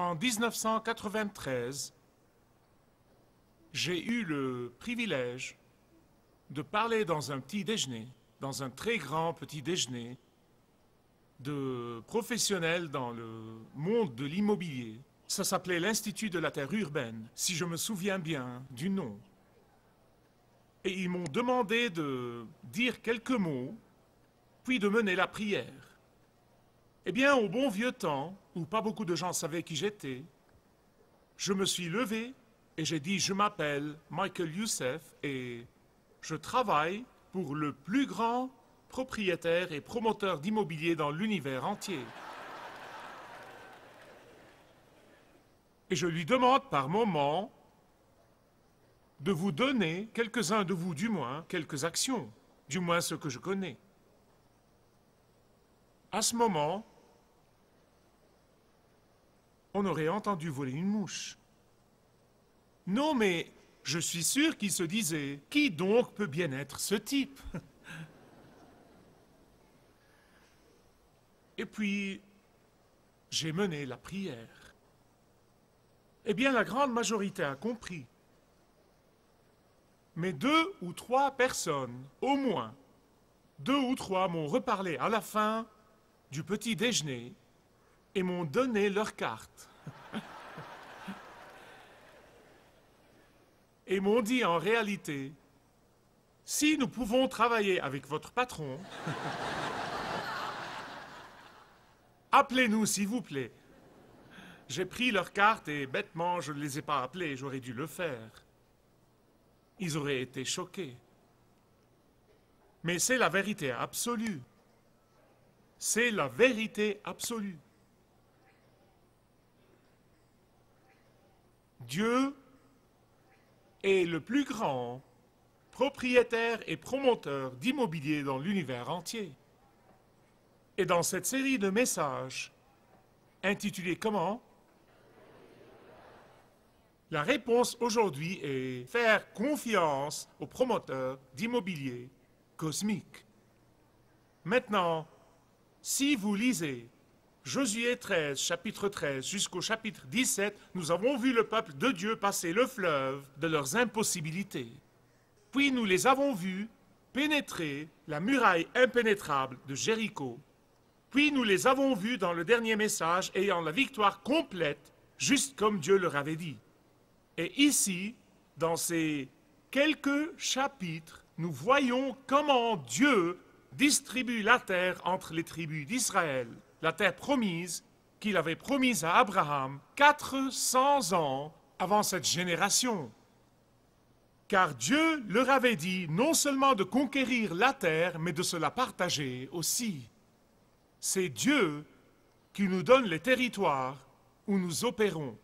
En 1993, j'ai eu le privilège de parler dans un petit déjeuner, dans un très grand petit déjeuner, de professionnels dans le monde de l'immobilier. Ça s'appelait l'Institut de la Terre urbaine, si je me souviens bien du nom. Et ils m'ont demandé de dire quelques mots, puis de mener la prière. Eh bien, au bon vieux temps, où pas beaucoup de gens savaient qui j'étais, je me suis levé et j'ai dit « Je m'appelle Michael Youssef et je travaille pour le plus grand propriétaire et promoteur d'immobilier dans l'univers entier. » Et je lui demande par moment de vous donner, quelques-uns de vous du moins, quelques actions, du moins ce que je connais. À ce moment, on aurait entendu voler une mouche. Non, mais je suis sûr qu'il se disait « Qui donc peut bien être ce type ?» Et puis, j'ai mené la prière. Eh bien, la grande majorité a compris. Mais 2 ou 3 personnes, au moins, 2 ou 3 m'ont reparlé à la fin du petit déjeuner et m'ont donné leur carte. Et m'ont dit en réalité, si nous pouvons travailler avec votre patron, appelez-nous s'il vous plaît. J'ai pris leur carte et bêtement, je ne les ai pas appelés, j'aurais dû le faire. Ils auraient été choqués. Mais c'est la vérité absolue. C'est la vérité absolue. Dieu est le plus grand propriétaire et promoteur d'immobilier dans l'univers entier. Et dans cette série de messages, intitulée comment? La réponse aujourd'hui est faire confiance aux promoteurs d'immobilier cosmique. Maintenant, si vous lisez Josué 13, chapitre 13 jusqu'au chapitre 17, nous avons vu le peuple de Dieu passer le fleuve de leurs impossibilités. Puis nous les avons vus pénétrer la muraille impénétrable de Jéricho. Puis nous les avons vus dans le dernier message ayant la victoire complète, juste comme Dieu leur avait dit. Et ici, dans ces quelques chapitres, nous voyons comment Dieu distribue la terre entre les tribus d'Israël, la terre promise qu'il avait promise à Abraham 400 ans avant cette génération. Car Dieu leur avait dit non seulement de conquérir la terre, mais de se la partager aussi. C'est Dieu qui nous donne les territoires où nous opérons.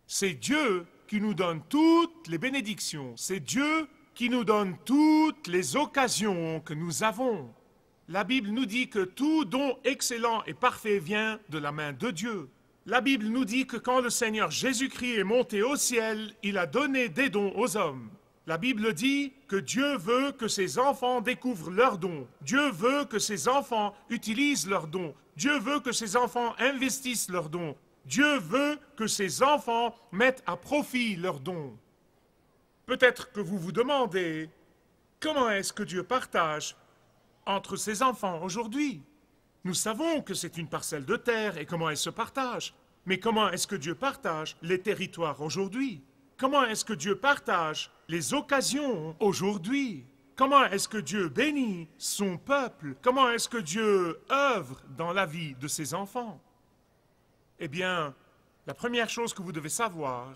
C'est Dieu qui nous donne toutes les bénédictions. C'est Dieu qui nous donne toutes les occasions que nous avons. La Bible nous dit que tout don excellent et parfait vient de la main de Dieu. La Bible nous dit que quand le Seigneur Jésus-Christ est monté au ciel, il a donné des dons aux hommes. La Bible dit que Dieu veut que ses enfants découvrent leurs dons. Dieu veut que ses enfants utilisent leurs dons. Dieu veut que ses enfants investissent leurs dons. Dieu veut que ses enfants mettent à profit leurs dons. Peut-être que vous vous demandez, comment est-ce que Dieu partage entre ses enfants aujourd'hui? Nous savons que c'est une parcelle de terre et comment elle se partage. Mais comment est-ce que Dieu partage les territoires aujourd'hui? Comment est-ce que Dieu partage les occasions aujourd'hui? Comment est-ce que Dieu bénit son peuple? Comment est-ce que Dieu œuvre dans la vie de ses enfants? Eh bien, la première chose que vous devez savoir,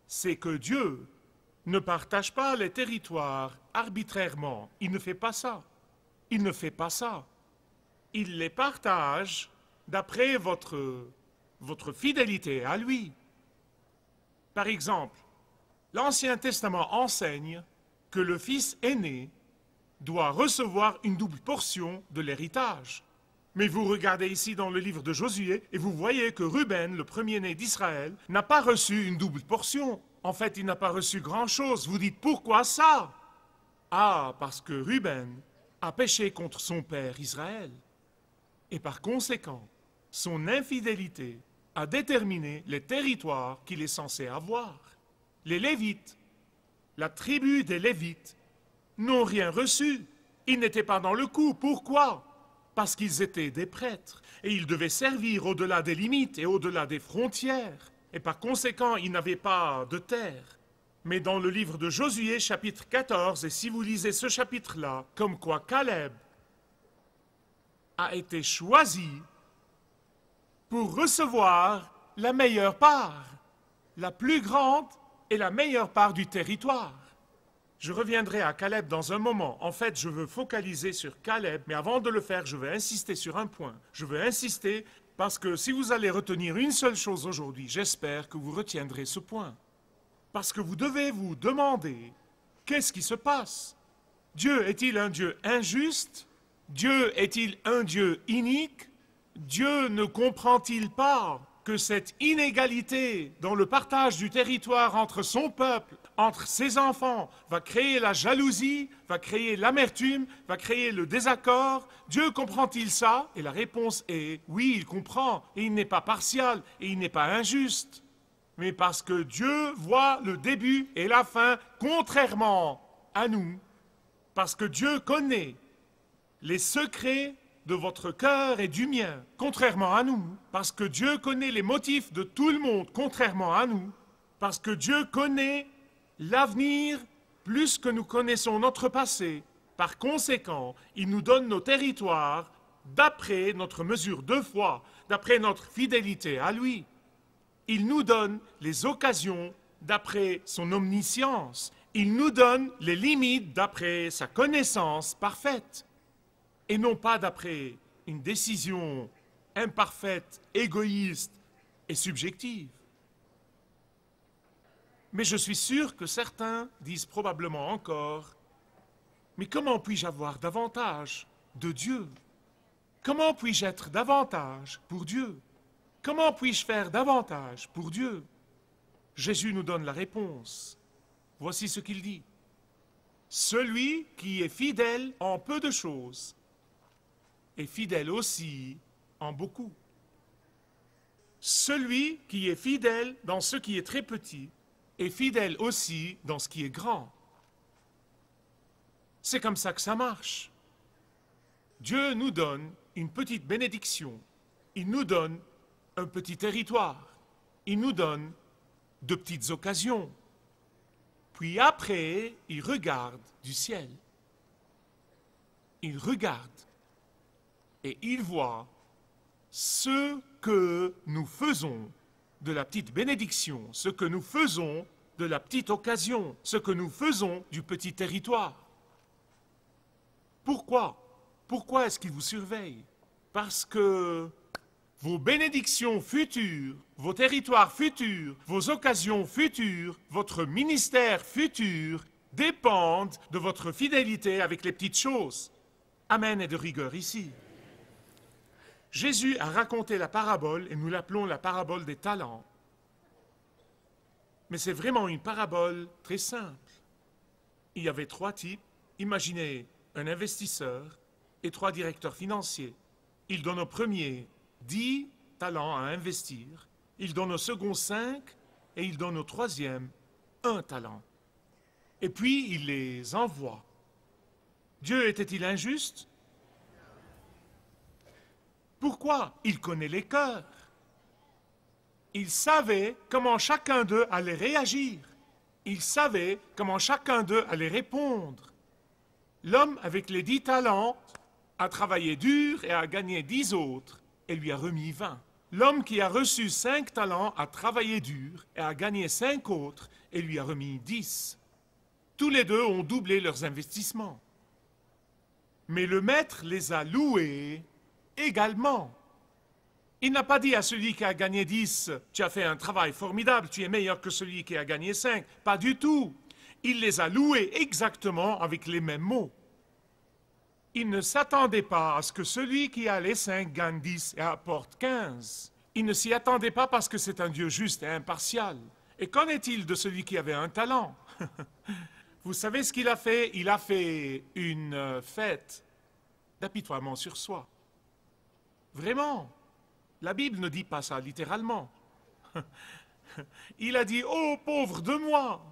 c'est que Dieu ne partage pas les territoires arbitrairement. Il ne fait pas ça. Il ne fait pas ça. Il les partage d'après votre fidélité à lui. Par exemple, l'Ancien Testament enseigne que le fils aîné doit recevoir une double portion de l'héritage. Mais vous regardez ici dans le livre de Josué et vous voyez que Ruben, le premier-né d'Israël, n'a pas reçu une double portion. En fait, il n'a pas reçu grand-chose. Vous dites, pourquoi ça? Ah, parce que Ruben a péché contre son père Israël. Et par conséquent, son infidélité a déterminé les territoires qu'il est censé avoir. Les Lévites, la tribu des Lévites, n'ont rien reçu. Ils n'étaient pas dans le coup. Pourquoi? Parce qu'ils étaient des prêtres et ils devaient servir au-delà des limites et au-delà des frontières. Et par conséquent, ils n'avaient pas de terre. Mais dans le livre de Josué, chapitre 14, et si vous lisez ce chapitre-là, comme quoi Caleb a été choisi pour recevoir la meilleure part, la plus grande et la meilleure part du territoire. Je reviendrai à Caleb dans un moment. En fait, je veux focaliser sur Caleb, mais avant de le faire, je veux insister sur un point. Je veux insister parce que si vous allez retenir une seule chose aujourd'hui, j'espère que vous retiendrez ce point. Parce que vous devez vous demander, qu'est-ce qui se passe? Dieu est-il un Dieu injuste? Dieu est-il un Dieu inique? Dieu ne comprend-il pas que cette inégalité dans le partage du territoire entre son peuple, entre ses enfants, va créer la jalousie, va créer l'amertume, va créer le désaccord? Dieu comprend-il ça? Et la réponse est oui, il comprend, et il n'est pas partial, et il n'est pas injuste. Mais parce que Dieu voit le début et la fin contrairement à nous, parce que Dieu connaît les secrets de votre cœur et du mien, contrairement à nous, parce que Dieu connaît les motifs de tout le monde, contrairement à nous, parce que Dieu connaît l'avenir plus que nous connaissons notre passé. Par conséquent, il nous donne nos territoires d'après notre mesure de foi, d'après notre fidélité à lui. Il nous donne les occasions d'après son omniscience. Il nous donne les limites d'après sa connaissance parfaite. Et non pas d'après une décision imparfaite, égoïste et subjective. Mais je suis sûr que certains disent probablement encore, mais comment puis-je avoir davantage de Dieu? Comment puis-je être davantage pour Dieu? Comment puis-je faire davantage pour Dieu? Jésus nous donne la réponse. Voici ce qu'il dit. Celui qui est fidèle en peu de choses est fidèle aussi en beaucoup. Celui qui est fidèle dans ce qui est très petit est fidèle aussi dans ce qui est grand. C'est comme ça que ça marche. Dieu nous donne une petite bénédiction. Il nous donne un petit territoire. Il nous donne de petites occasions. Puis après, il regarde du ciel. Il regarde et il voit ce que nous faisons de la petite bénédiction, ce que nous faisons de la petite occasion, ce que nous faisons du petit territoire. Pourquoi? Pourquoi est-ce qu'il vous surveille? Parce que vos bénédictions futures, vos territoires futurs, vos occasions futures, votre ministère futur dépendent de votre fidélité avec les petites choses. Amen et de rigueur ici. Jésus a raconté la parabole, et nous l'appelons la parabole des talents. Mais c'est vraiment une parabole très simple. Il y avait 3 types. Imaginez un investisseur et 3 directeurs financiers. Il donne au premier 10 talents à investir, il donne au second 5 et il donne au troisième 1 talent. Et puis il les envoie. Dieu était-il injuste? Pourquoi? Il connaît les cœurs. Il savait comment chacun d'eux allait réagir. Il savait comment chacun d'eux allait répondre. L'homme avec les 10 talents a travaillé dur et a gagné 10 autres et lui a remis 20. L'homme qui a reçu 5 talents a travaillé dur et a gagné 5 autres et lui a remis 10. Tous les deux ont doublé leurs investissements. Mais le maître les a loués également. Il n'a pas dit à celui qui a gagné 10, « Tu as fait un travail formidable, tu es meilleur que celui qui a gagné 5. » Pas du tout. Il les a loués exactement avec les mêmes mots. Il ne s'attendait pas à ce que celui qui a les 5 gagne 10 et apporte 15. Il ne s'y attendait pas parce que c'est un Dieu juste et impartial. Et qu'en est-il de celui qui avait un talent? Vous savez ce qu'il a fait? Il a fait une fête d'apitoiement sur soi. Vraiment. La Bible ne dit pas ça littéralement. Il a dit, oh pauvre de moi,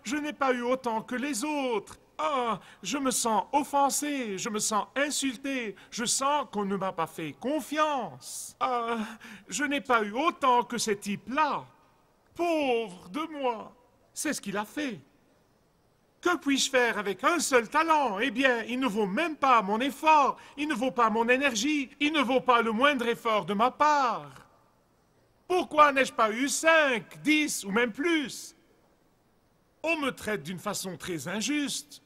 je n'ai pas eu autant que les autres. Ah, je me sens offensé, je me sens insulté, je sens qu'on ne m'a pas fait confiance. Ah, je n'ai pas eu autant que ces types-là. Pauvre de moi. C'est ce qu'il a fait. Que puis-je faire avec un seul talent? Eh bien, il ne vaut même pas mon effort, il ne vaut pas mon énergie, il ne vaut pas le moindre effort de ma part. Pourquoi n'ai-je pas eu 5, 10 ou même plus? On me traite d'une façon très injuste.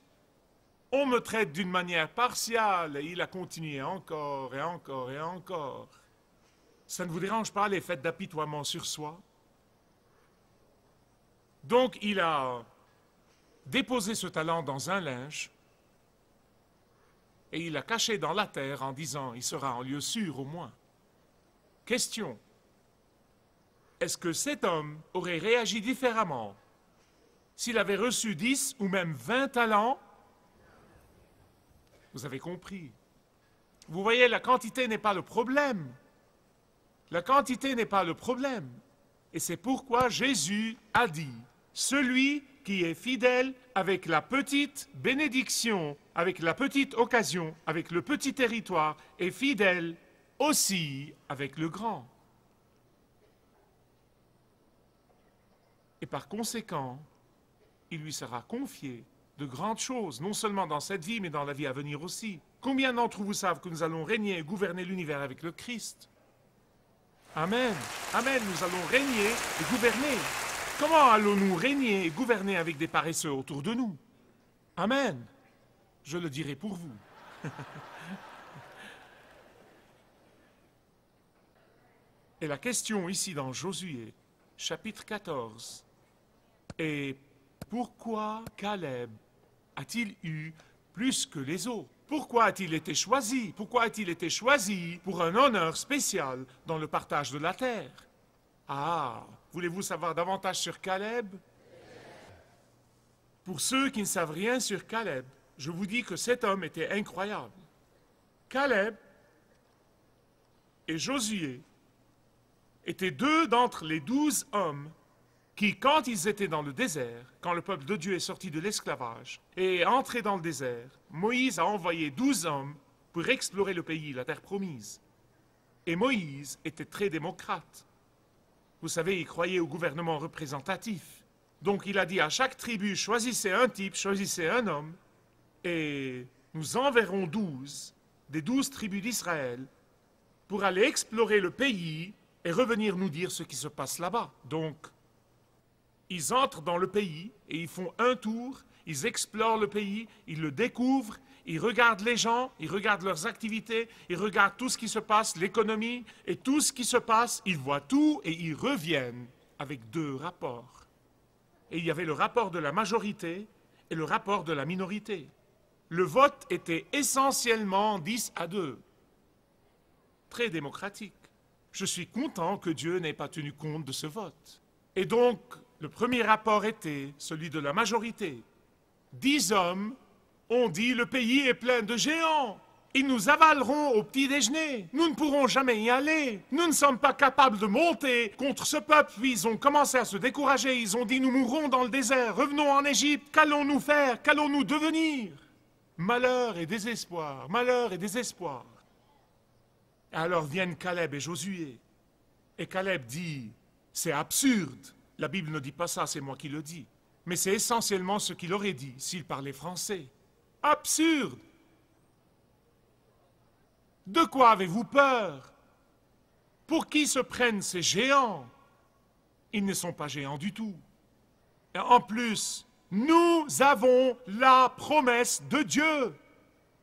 On me traite d'une manière partiale, et il a continué encore et encore et encore. Ça ne vous dérange pas, les fêtes d'apitoiement sur soi? Donc il a déposé ce talent dans un linge, et il l'a caché dans la terre en disant, il sera en lieu sûr au moins. Question. Est-ce que cet homme aurait réagi différemment s'il avait reçu 10 ou même 20 talents? Vous avez compris. Vous voyez, la quantité n'est pas le problème. La quantité n'est pas le problème. Et c'est pourquoi Jésus a dit, celui qui est fidèle avec la petite bénédiction, avec la petite occasion, avec le petit territoire, est fidèle aussi avec le grand. Et par conséquent, il lui sera confié de grandes choses, non seulement dans cette vie, mais dans la vie à venir aussi. Combien d'entre vous savent que nous allons régner et gouverner l'univers avec le Christ? Amen. Amen, nous allons régner et gouverner. Comment allons-nous régner et gouverner avec des paresseux autour de nous? Amen. Je le dirai pour vous. Et la question ici dans Josué, chapitre 14, est pourquoi Caleb a-t-il eu plus que les autres? Pourquoi a-t-il été choisi? Pourquoi a-t-il été choisi pour un honneur spécial dans le partage de la terre? Ah, voulez-vous savoir davantage sur Caleb? Pour ceux qui ne savent rien sur Caleb, je vous dis que cet homme était incroyable. Caleb et Josué étaient deux d'entre les 12 hommes qui, quand ils étaient dans le désert, quand le peuple de Dieu est sorti de l'esclavage et est entré dans le désert, Moïse a envoyé 12 hommes pour explorer le pays, la terre promise. Et Moïse était très démocrate. Vous savez, il croyait au gouvernement représentatif. Donc il a dit à chaque tribu, choisissez un type, choisissez un homme, et nous enverrons 12 des 12 tribus d'Israël pour aller explorer le pays et revenir nous dire ce qui se passe là-bas. Donc, ils entrent dans le pays et ils font un tour, ils explorent le pays, ils le découvrent, ils regardent les gens, ils regardent leurs activités, ils regardent tout ce qui se passe, l'économie, et tout ce qui se passe, ils voient tout et ils reviennent avec 2 rapports. Et il y avait le rapport de la majorité et le rapport de la minorité. Le vote était essentiellement 10-2. Très démocratique. Je suis content que Dieu n'ait pas tenu compte de ce vote. Et donc, le premier rapport était celui de la majorité. 10 hommes ont dit, le pays est plein de géants. Ils nous avaleront au petit déjeuner. Nous ne pourrons jamais y aller. Nous ne sommes pas capables de monter contre ce peuple. Puis ils ont commencé à se décourager. Ils ont dit, nous mourrons dans le désert. Revenons en Égypte. Qu'allons-nous faire? Qu'allons-nous devenir? Malheur et désespoir. Malheur et désespoir. Et alors viennent Caleb et Josué. Et Caleb dit, c'est absurde. La Bible ne dit pas ça, c'est moi qui le dis. Mais c'est essentiellement ce qu'il aurait dit s'il parlait français. Absurde! De quoi avez-vous peur? Pour qui se prennent ces géants? Ils ne sont pas géants du tout. Et en plus, nous avons la promesse de Dieu.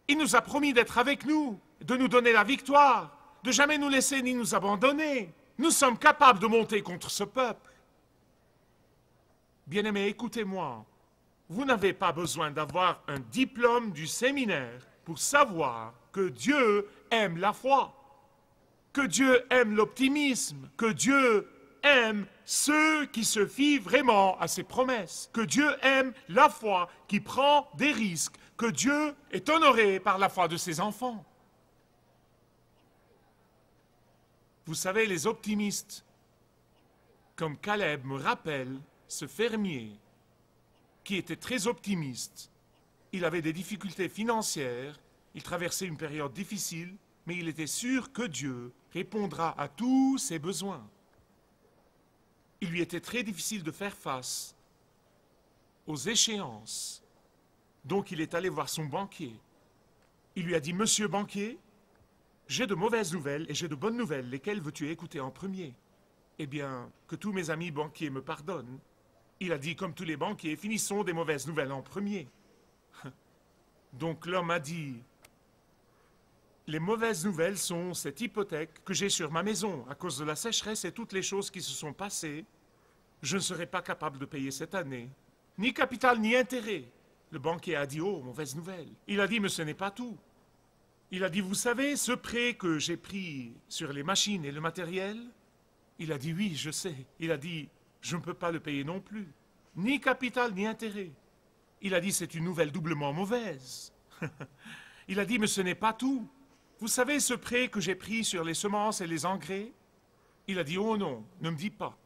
Il nous a promis d'être avec nous, de nous donner la victoire, de jamais nous laisser ni nous abandonner. Nous sommes capables de monter contre ce peuple. Bien-aimés, écoutez-moi. Vous n'avez pas besoin d'avoir un diplôme du séminaire pour savoir que Dieu aime la foi, que Dieu aime l'optimisme, que Dieu aime ceux qui se fient vraiment à ses promesses, que Dieu aime la foi qui prend des risques, que Dieu est honoré par la foi de ses enfants. Vous savez, les optimistes, comme Caleb, me rappellent ce fermier qui était très optimiste. Il avait des difficultés financières, il traversait une période difficile, mais il était sûr que Dieu répondra à tous ses besoins. Il lui était très difficile de faire face aux échéances. Donc il est allé voir son banquier. Il lui a dit, « Monsieur banquier, j'ai de mauvaises nouvelles et j'ai de bonnes nouvelles. Lesquelles veux-tu écouter en premier ?» Eh bien, que tous mes amis banquiers me pardonnent. Il a dit, comme tous les banquiers, finissons des mauvaises nouvelles en premier. Donc l'homme a dit, les mauvaises nouvelles sont cette hypothèque que j'ai sur ma maison à cause de la sécheresse et toutes les choses qui se sont passées. Je ne serai pas capable de payer cette année, ni capital ni intérêt. Le banquier a dit, oh, mauvaise nouvelle. Il a dit, mais ce n'est pas tout. Il a dit, vous savez, ce prêt que j'ai pris sur les machines et le matériel? Il a dit, oui, je sais. Il a dit, je ne peux pas le payer non plus. Ni capital ni intérêt. Il a dit, c'est une nouvelle doublement mauvaise. Il a dit, mais ce n'est pas tout. Vous savez ce prêt que j'ai pris sur les semences et les engrais? Il a dit, oh non, ne me dis pas.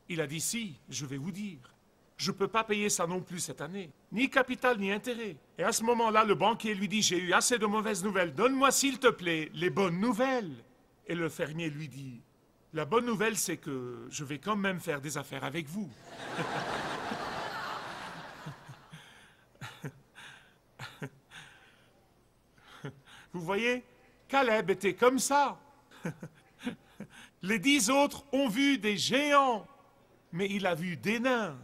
Il a dit, si, je vais vous dire. Je ne peux pas payer ça non plus cette année. Ni capital ni intérêt. Et à ce moment-là, le banquier lui dit, j'ai eu assez de mauvaises nouvelles. Donne-moi s'il te plaît les bonnes nouvelles. Et le fermier lui dit, la bonne nouvelle, c'est que je vais quand même faire des affaires avec vous. Vous voyez, Caleb était comme ça. Les 10 autres ont vu des géants, mais il a vu des nains.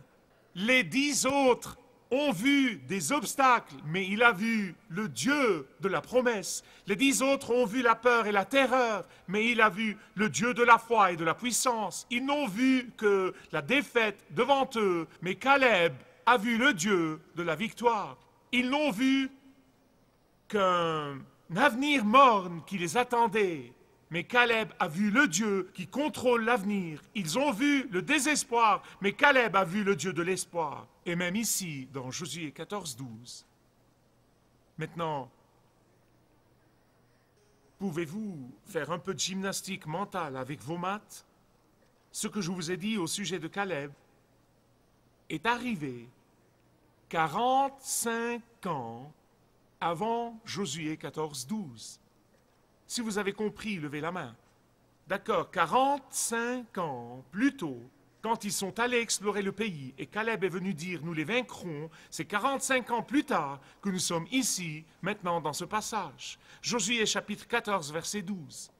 Les 10 autres ont vu des obstacles, mais il a vu le Dieu de la promesse. Les 10 autres ont vu la peur et la terreur, mais il a vu le Dieu de la foi et de la puissance. Ils n'ont vu que la défaite devant eux, mais Caleb a vu le Dieu de la victoire. Ils n'ont vu qu'un avenir morne qui les attendait, mais Caleb a vu le Dieu qui contrôle l'avenir. Ils ont vu le désespoir, mais Caleb a vu le Dieu de l'espoir. Et même ici, dans Josué 14, 12. Maintenant, pouvez-vous faire un peu de gymnastique mentale avec vos maths? Ce que je vous ai dit au sujet de Caleb est arrivé 45 ans avant Josué 14, 12. Si vous avez compris, levez la main. D'accord, 45 ans plus tôt, quand ils sont allés explorer le pays et Caleb est venu dire « nous les vaincrons », c'est 45 ans plus tard que nous sommes ici, maintenant dans ce passage. Josué chapitre 14, verset 12.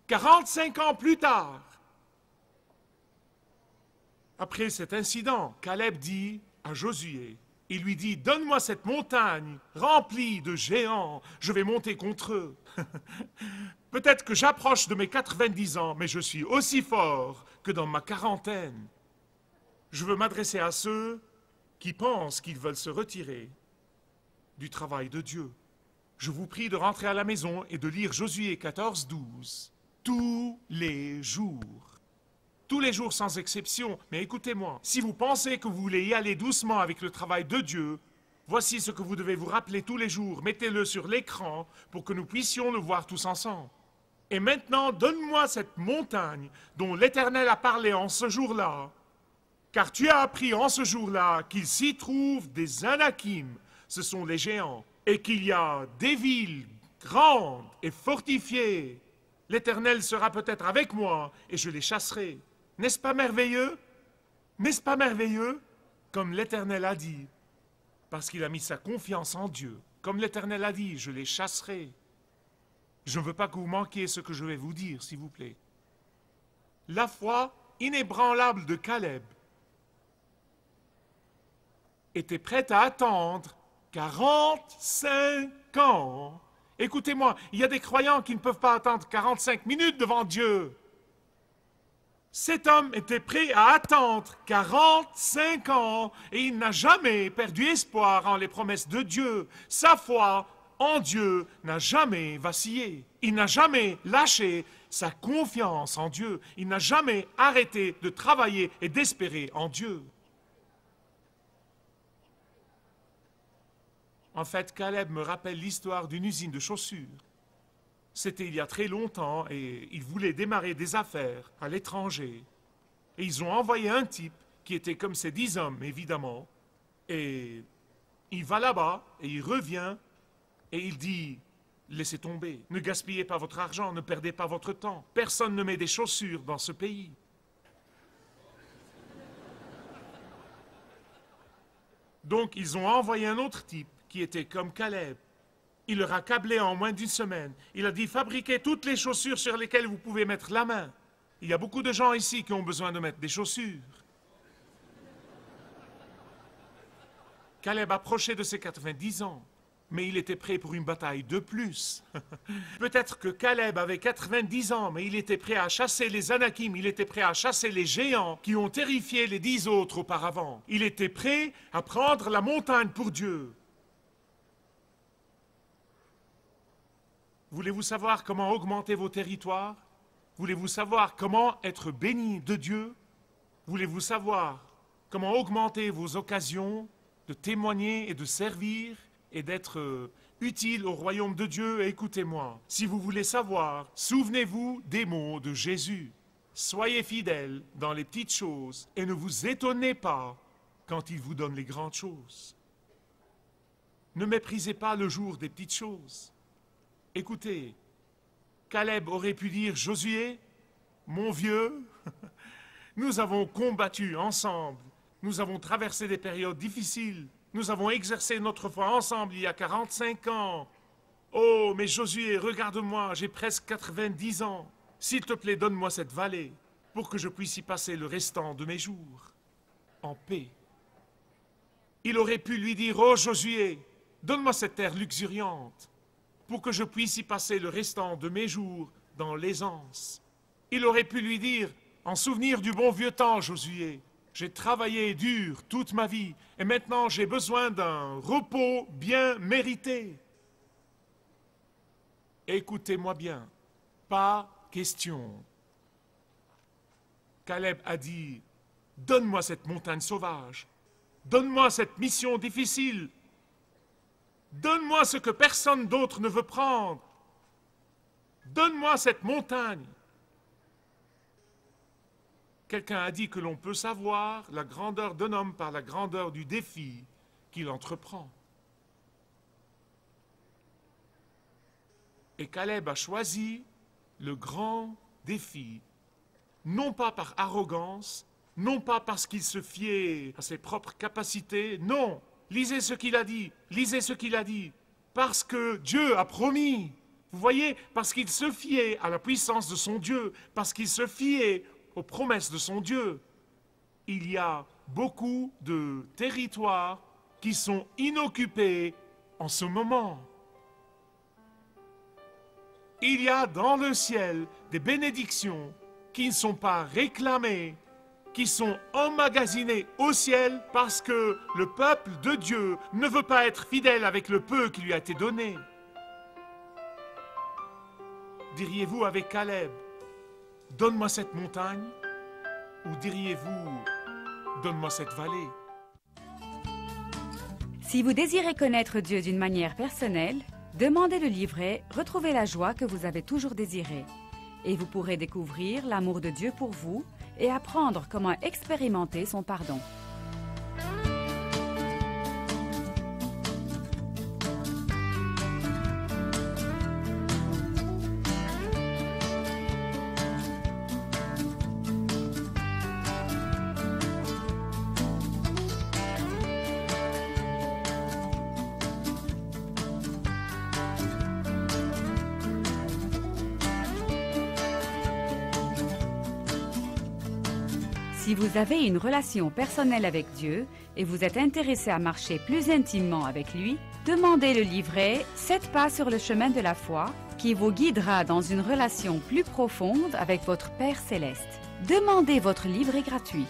45 ans plus tard, après cet incident, Caleb dit à Josué, il lui dit, donne-moi cette montagne remplie de géants, je vais monter contre eux. Peut-être que j'approche de mes 90 ans, mais je suis aussi fort que dans ma quarantaine. Je veux m'adresser à ceux qui pensent qu'ils veulent se retirer du travail de Dieu. Je vous prie de rentrer à la maison et de lire Josué 14, 12, tous les jours. Tous les jours sans exception, mais écoutez-moi, si vous pensez que vous voulez y aller doucement avec le travail de Dieu, voici ce que vous devez vous rappeler tous les jours, mettez-le sur l'écran pour que nous puissions le voir tous ensemble. Et maintenant, donne-moi cette montagne dont l'Éternel a parlé en ce jour-là, car tu as appris en ce jour-là qu'il s'y trouve des Anakim, ce sont les géants, et qu'il y a des villes grandes et fortifiées. L'Éternel sera peut-être avec moi et je les chasserai. N'est-ce pas merveilleux? N'est-ce pas merveilleux? Comme l'Éternel a dit, parce qu'il a mis sa confiance en Dieu. Comme l'Éternel a dit, je les chasserai. Je ne veux pas que vous manquiez ce que je vais vous dire, s'il vous plaît. La foi inébranlable de Caleb était prête à attendre 45 ans. Écoutez-moi, il y a des croyants qui ne peuvent pas attendre 45 minutes devant Dieu. Cet homme était prêt à attendre 45 ans et il n'a jamais perdu espoir en les promesses de Dieu. Sa foi en Dieu n'a jamais vacillé. Il n'a jamais lâché sa confiance en Dieu. Il n'a jamais arrêté de travailler et d'espérer en Dieu. En fait, Caleb me rappelle l'histoire d'une usine de chaussures. C'était il y a très longtemps et ils voulaient démarrer des affaires à l'étranger. Et ils ont envoyé un type qui était comme ces 10 hommes, évidemment. Et il va là-bas et il revient et il dit... Laissez tomber, ne gaspillez pas votre argent, ne perdez pas votre temps. Personne ne met des chaussures dans ce pays. Donc ils ont envoyé un autre type qui était comme Caleb. Il leur a câblé en moins d'une semaine. Il a dit fabriquez toutes les chaussures sur lesquelles vous pouvez mettre la main. Il y a beaucoup de gens ici qui ont besoin de mettre des chaussures. Caleb approchait de ses 90 ans. Mais il était prêt pour une bataille de plus. Peut-être que Caleb avait 90 ans, mais il était prêt à chasser les Anakim, il était prêt à chasser les géants qui ont terrifié les 10 autres auparavant. Il était prêt à prendre la montagne pour Dieu. Voulez-vous savoir comment augmenter vos territoires? Voulez-vous savoir comment être béni de Dieu? Voulez-vous savoir comment augmenter vos occasions de témoigner et de servir? Et d'être utile au royaume de Dieu, écoutez-moi. Si vous voulez savoir, souvenez-vous des mots de Jésus. Soyez fidèles dans les petites choses et ne vous étonnez pas quand il vous donne les grandes choses. Ne méprisez pas le jour des petites choses. Écoutez, Caleb aurait pu dire, Josué, mon vieux, nous avons combattu ensemble, nous avons traversé des périodes difficiles. Nous avons exercé notre foi ensemble il y a 45 ans. Oh, mais Josué, regarde-moi, j'ai presque 90 ans. S'il te plaît, donne-moi cette vallée pour que je puisse y passer le restant de mes jours en paix. Il aurait pu lui dire, oh Josué, donne-moi cette terre luxuriante pour que je puisse y passer le restant de mes jours dans l'aisance. Il aurait pu lui dire, en souvenir du bon vieux temps, Josué, j'ai travaillé dur toute ma vie et maintenant j'ai besoin d'un repos bien mérité. Écoutez-moi bien, pas question. Caleb a dit, donne-moi cette montagne sauvage, donne-moi cette mission difficile, donne-moi ce que personne d'autre ne veut prendre, donne-moi cette montagne. Quelqu'un a dit que l'on peut savoir la grandeur d'un homme par la grandeur du défi qu'il entreprend. Et Caleb a choisi le grand défi, non pas par arrogance, non pas parce qu'il se fiait à ses propres capacités, non. Lisez ce qu'il a dit, lisez ce qu'il a dit, parce que Dieu a promis. Vous voyez, parce qu'il se fiait à la puissance de son Dieu, parce qu'il se fiait aux promesses de son Dieu. Il y a beaucoup de territoires qui sont inoccupés en ce moment. Il y a dans le ciel des bénédictions qui ne sont pas réclamées, qui sont emmagasinées au ciel parce que le peuple de Dieu ne veut pas être fidèle avec le peu qui lui a été donné. Diriez-vous avec Caleb, donne-moi cette montagne, ou diriez-vous, donne-moi cette vallée? Si vous désirez connaître Dieu d'une manière personnelle, demandez le livret « Retrouvez la joie que vous avez toujours désirée » et vous pourrez découvrir l'amour de Dieu pour vous et apprendre comment expérimenter son pardon. Si vous avez une relation personnelle avec Dieu et vous êtes intéressé à marcher plus intimement avec lui, demandez le livret « 7 pas sur le chemin de la foi » qui vous guidera dans une relation plus profonde avec votre Père Céleste. Demandez votre livret gratuit.